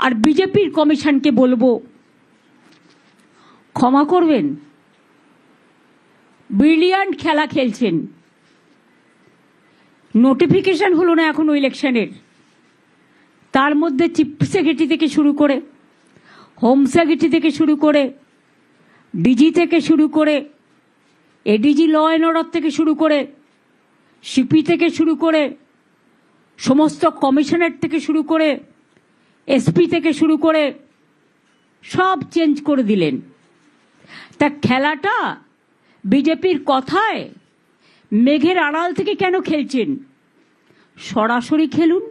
আর বিজেপির কমিশনকে বলবো, ক্ষমা করবেন, ব্রিলিয়ান্ট খেলা খেলছেন। নোটিফিকেশন হলো না এখনো ইলেকশনের, তার মধ্যে চিফ সেক্রেটারি থেকে শুরু করে, হোম সেক্রেটারি থেকে শুরু করে, ডিজি থেকে শুরু করে, এডিজি ল অ্যান্ড অর্ডার থেকে শুরু করে, সিপি থেকে শুরু করে, সমস্ত কমিশনার থেকে শুরু করে, এসপি থেকে শুরু করে সব চেঞ্জ করে দিলেন। তা খেলাটা বিজেপির কথায় মেঘের আড়াল থেকে কেন খেলছেন? সরাসরি খেলুন,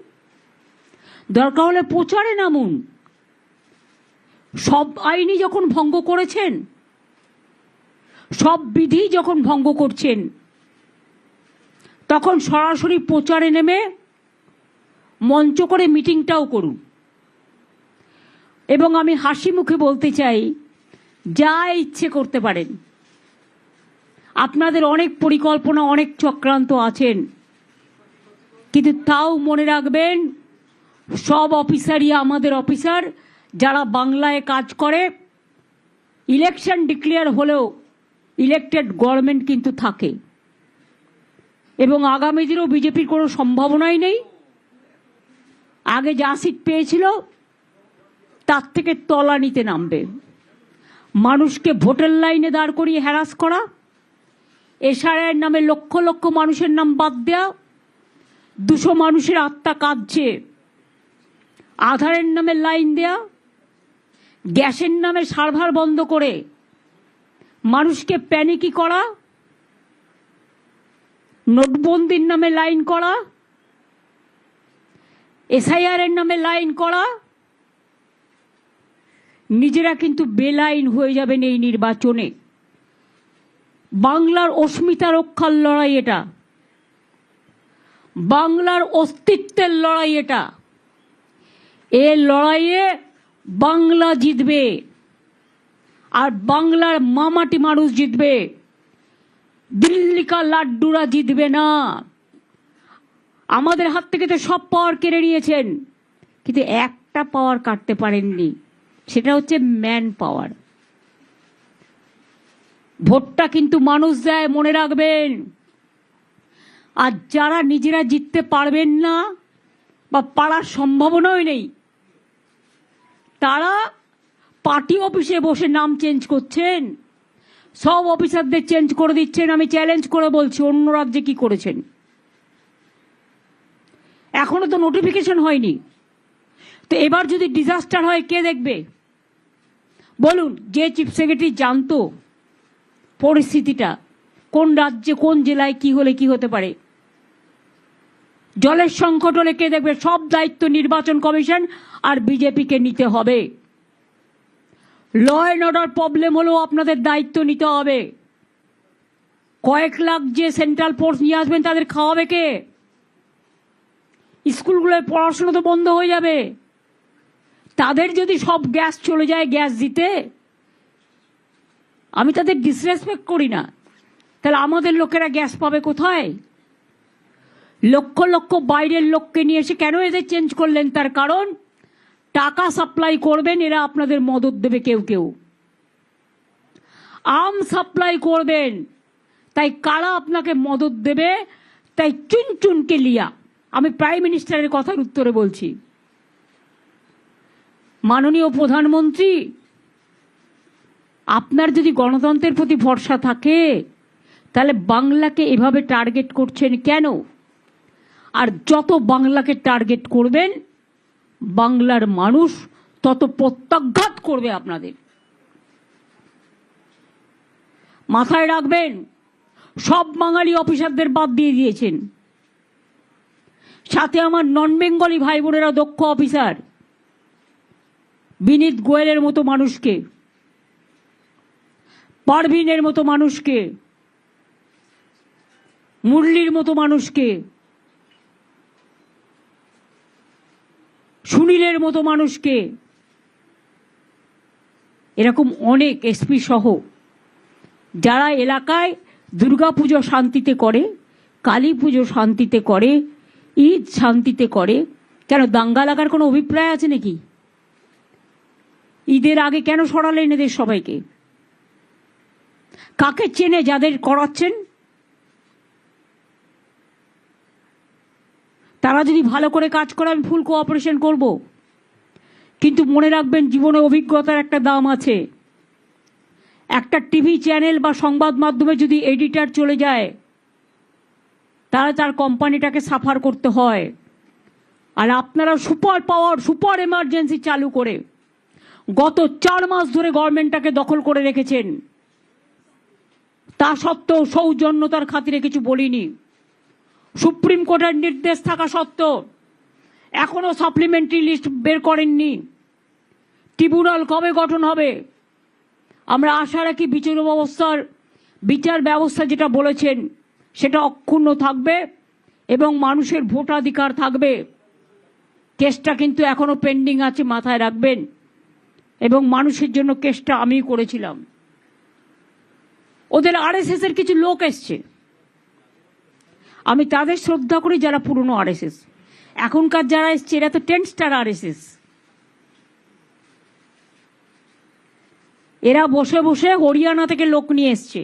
দরকার হলে প্রচারে নামুন। সব আইনই যখন ভঙ্গ করেছেন, সব বিধি যখন ভঙ্গ করছেন, তখন সরাসরি প্রচারে নেমে মঞ্চ করে মিটিংটাও করুন। এবং আমি হাসি মুখে বলতে চাই, যা ইচ্ছে করতে পারেন, আপনাদের অনেক পরিকল্পনা, অনেক চক্রান্ত আছেন, কিন্তু তাও মনে রাখবেন সব অফিসারই আমাদের অফিসার, যারা বাংলায় কাজ করে। ইলেকশন ডিক্লেয়ার হলেও ইলেক্টেড গভর্নমেন্ট কিন্তু থাকে, এবং আগামী দিনেও বিজেপির কোনো সম্ভাবনাই নেই। আগে যা সিট পেয়েছিল তার থেকে তলানিতে নামবে। মানুষকে ভোটের লাইনে দাঁড় করিয়ে হ্যারাস করা, এসআইআর নামে লক্ষ লক্ষ মানুষের নাম বাদ দেওয়া, 200 মানুষের আত্মা কাঁদছে, আধারের নামে লাইন দেয়া, গ্যাসের নামে সার্ভার বন্ধ করে মানুষকে প্যানিকি করা, নোটবন্দির নামে লাইন করা, এসআইআর এর নামে লাইন করা, নিজেরা কিন্তু বেলাইন হয়ে যাবেন এই নির্বাচনে। বাংলার অস্মিতা রক্ষার লড়াই এটা, বাংলার অস্তিত্বের লড়াই এটা। এই লড়াইয়ে বাংলা জিতবে, আর বাংলার মামাটি মানুষ জিতবে। দিল্লিকা লাড্ডুরা জিতবে না। আমাদের হাত থেকে তো সব পাওয়ার কেড়ে নিয়েছেন, কিন্তু একটা পাওয়ার কাটতে পারেননি, সেটা হচ্ছে ম্যান পাওয়ার। ভোটটা কিন্তু মানুষ দেয়, মনে রাখবেন। আর যারা নিজেরা জিততে পারবেন না বা পারার সম্ভাবনাই নেই, তারা পার্টি অফিসে বসে নাম চেঞ্জ করছেন, সব অফিসারদের চেঞ্জ করে দিচ্ছেন। আমি চ্যালেঞ্জ করে বলছি, অন্য রাজ্যে কি করেছেন? এখনো তো নোটিফিকেশন হয়নি, তো এবার যদি ডিজাস্টার হয় কে দেখবে? বলুন, যে চিফ সেক্রেটারি জানতো পরিস্থিতিটা, কোন রাজ্যে কোন জেলায় কি হলে কি হতে পারে, জলের সংকট হলে কে দেখবে? সব দায়িত্ব নির্বাচন কমিশন আর বিজেপিকে নিতে হবে। ল অ্যান্ড অর্ডার প্রবলেম হলেও আপনাদের দায়িত্ব নিতে হবে। কয়েক লাখ যে সেন্ট্রাল ফোর্স নিয়ে আসবেন, তাদের খাওয়াবে কে? স্কুলগুলোর পড়াশোনা তো বন্ধ হয়ে যাবে। তাদের যদি সব গ্যাস চলে যায় গ্যাস দিতে, আমি তাদের ডিসরেসপেক্ট করি না, তাহলে আমাদের লোকেরা গ্যাস পাবে কোথায়? লক্ষ লক্ষ বাইরের লোককে নিয়ে এসে কেন এদের চেঞ্জ করলেন? তার কারণ টাকা সাপ্লাই করবেন, এরা আপনাদের মদত দেবে। কেউ কেউ আম সাপ্লাই করবেন, তাই কারা আপনাকে মদত দেবে? তাই চুনচুনকে লিয়া। আমি প্রাইম মিনিস্টারের কথার উত্তরে বলছি, মাননীয় প্রধানমন্ত্রী, আপনার যদি গণতন্ত্রের প্রতি ভরসা থাকে, তাহলে বাংলাকে এভাবে টার্গেট করছেন কেন? আর যত বাংলাকে টার্গেট করবেন, বাংলার মানুষ তত প্রত্যাঘাত করবে আপনাদের। মাথায় রাখবেন, সব বাঙালি অফিসারদের বাদ দিয়ে দিয়েছেন, সাথে আমার নন বেঙ্গলি ভাই বোনেরা দক্ষ অফিসার, বিনীত গোয়েলের মতো মানুষকে, পারভিনের মতো মানুষকে, মুরলির মতো মানুষকে, সুনীলের মতো মানুষকে, এরকম অনেক এসপি সহ, যারা এলাকায় দুর্গাপুজো শান্তিতে করে, কালী পুজো শান্তিতে করে, ঈদ শান্তিতে করে। কেন দাঙ্গা লাগার কোনো অভিপ্রায় আছে নাকি? ঈদের আগে কেন সরালেন এদের সবাইকে? কাকে চেনে যাদের করাচ্ছেন? তারা যদি ভালো করে কাজ করে আমি ফুল কোঅপারেশন করব, কিন্তু মনে রাখবেন জীবনে অভিজ্ঞতার একটা দাম আছে। একটা টিভি চ্যানেল বা সংবাদ মাধ্যমে যদি এডিটর চলে যায় তাহলে তার কোম্পানিটাকে সাফার করতে হয়। আর আপনারা সুপার পাওয়ার, সুপার এমার্জেন্সি চালু করে গত 4 মাস ধরে গভর্নমেন্টটাকে দখল করে রেখেছেন। তা সত্ত্বেও সৌজন্যতার খাতিরে কিছু বলিনি। সুপ্রিম কোর্টের নির্দেশ থাকা সত্ত্বেও এখনো সাপ্লিমেন্টারি লিস্ট বের করেননি। ট্রিব্যুনাল কবে গঠন হবে? আমরা আশা রাখি বিচার ব্যবস্থা যেটা বলেছেন সেটা অক্ষুণ্ণ থাকবে এবং মানুষের ভোটাধিকার থাকবে। কেসটা কিন্তু এখনো পেন্ডিং আছে, মাথায় রাখবেন। এবং মানুষের জন্য কেসটা আমি করেছিলাম। ওদের আরএসএস এর কিছু লোক এসছে, আমি তাদের শ্রদ্ধা করি যারা পুরনো আরএসএস। এখনকার যারা এসছে এরা তো 10 স্টার আরএসএস। এরা বসে বসে হরিয়ানা থেকে লোক নিয়ে এসছে,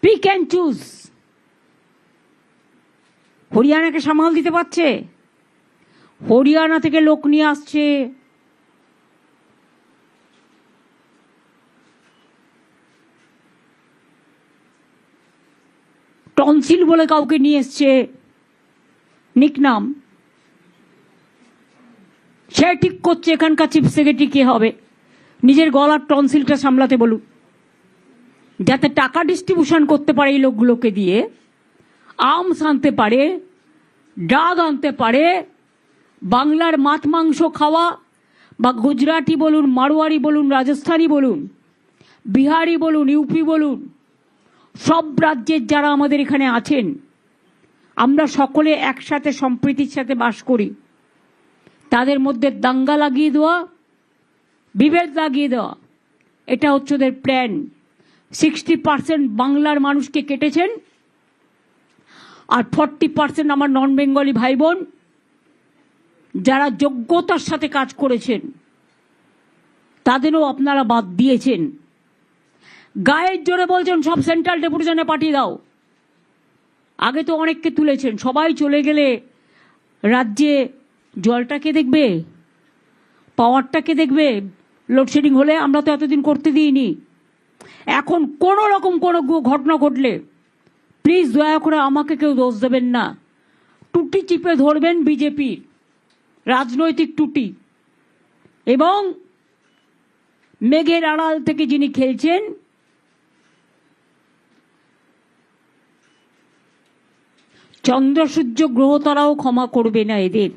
পিক অ্যান্ড চুজ। হরিয়ানাকে সামাল দিতে পারছে? হরিয়ানা থেকে লোক নিয়ে আসছে। টনসিল বলে কাউকে নিয়ে এসছে, নিকনাম। সে ঠিক করছে এখানকার চিফ সেক্রেটারি কে হবে। নিজের গলার টনসিলটা সামলাতে বলুন, যাতে টাকা ডিস্ট্রিবিউশন করতে পারে এই লোকগুলোকে দিয়ে, আর্মস আনতে পারে, ড্রাগ আনতে পারে, বাংলার মাছ মাংস খাওয়া বা গুজরাটি বলুন, মারোয়ারি বলুন, রাজস্থানী বলুন, বিহারি বলুন, ইউপি বলুন, সব রাজ্যের যারা আমাদের এখানে আছেন আমরা সকলে একসাথে সম্প্রীতির সাথে বাস করি। তাদের মধ্যে দাঙ্গা লাগিয়ে দেওয়া, বিভেদ লাগিয়ে দেওয়া, এটা হচ্ছে ওদের প্ল্যান। 60% বাংলার মানুষকে কেটেছেন, আর 40% আমার নন বেঙ্গলি ভাই বোন যারা যোগ্যতার সাথে কাজ করেছেন তাদেরও আপনারা বাদ দিয়েছেন। গায়ের জোরে বলছেন সব সেন্ট্রাল ডেপুটেশনে পাঠিয়ে দাও। আগে তো অনেককে তুলেছেন, সবাই চলে গেলে রাজ্যে জলটাকে দেখবে, পাওয়ারটাকে দেখবে। লোডশেডিং হলে আমরা তো এতদিন করতে দিইনি। এখন কোনো রকম কোনো ঘটনা ঘটলে প্লিজ দয়া করে আমাকে কেউ দোষ দেবেন না। টুটি চিপে ধরবেন বিজেপির রাজনৈতিক টুটি, এবং মেঘের আড়াল থেকে যিনি খেলছেন চন্দ্র সূর্য গ্রহ তারাও ক্ষমা করবে না এদের।